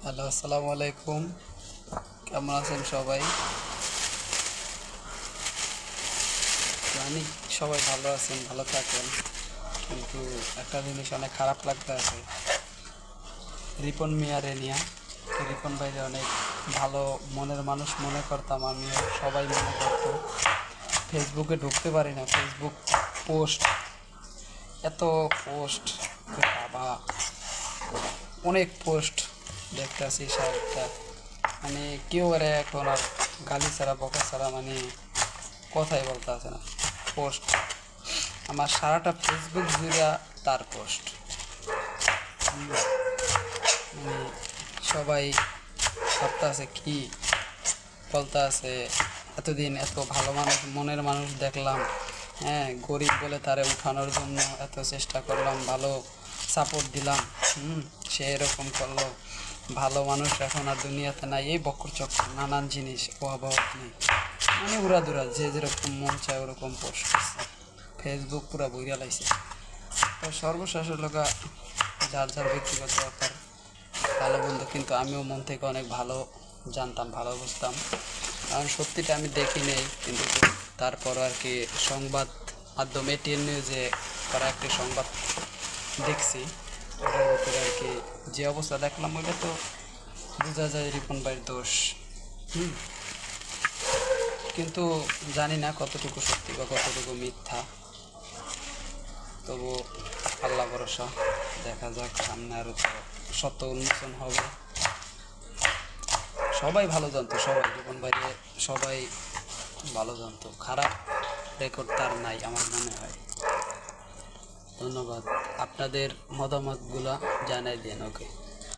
Hello, আসসালামু আলাইকুম। কেমন আছেন সবাই? জানি সবাই ভালো আছেন, ভালো থাকেন। কিন্তু একটা জিনিস অনেক খারাপ লাগতে আছে রিপন মিয়ারে নিয়া। রিপন ভাইরে অনেক ভালো মনের মানুষ মনে করতাম আমিও, সবাই মনে করতো। ফেসবুকে ঢুকতে পারি না, ফেসবুক পোস্ট, এত পোস্ট, বাবা, অনেক পোস্ট দেখতে আসি সারাটা। মানে কেউ আরে এখন আর গালি ছাড়া বকা ছাড়া মানে কথাই বলতে আছে না। পোস্ট আমার সারাটা ফেসবুক জুড়ে তার পোস্ট। মানে সবাই ভাবতে আছে কি বলতে আছে, এতদিন এত ভালো মানুষ মনের মানুষ দেখলাম, হ্যাঁ, গরিব বলে তারে উঠানোর জন্য এত চেষ্টা করলাম, ভালো সাপোর্ট দিলাম, সে এরকম করলো। ভালো মানুষ এখন আর দুনিয়াতে নাই, এই বকর চক্কর নানান জিনিস অভাব নেই, মানে উড়াদুরা যে যেরকম মন চায় ওরকম পোস্ট করছে। ফেসবুক পুরা বইরা লাইছে। তো সর্বশেষ লোকা যার যার ব্যক্তিগত ব্যাপার, ভালো বন্ধু, কিন্তু আমিও মন থেকে অনেক ভালো জানতাম, ভালো বুঝতাম। কারণ সত্যিটা আমি দেখি নেই, কিন্তু তারপর আর কি সংবাদ মাধ্যম এটিএন নিউজে করা একটি সংবাদ দেখছি, ওটার ভিতরে আর কি যে অবস্থা দেখলাম ওইটা তো বোঝা যায় রিপন ভাইয়ের দোষ। কিন্তু জানি না কতটুকু সত্যি বা কতটুকু মিথ্যা। তবু আল্লাহ ভরসা, দেখা যাক সামনে আরও তো সত্য উন্মোচন হবে। সবাই ভালো জানতো, সবাই রিপন ভাইয়ে সবাই ভালো জানতো, খারাপ রেকর্ড তার নাই আমার মনে হয়। ধন্যবাদ, আপনাদের মতামতগুলো জানাই দিন। ওকে।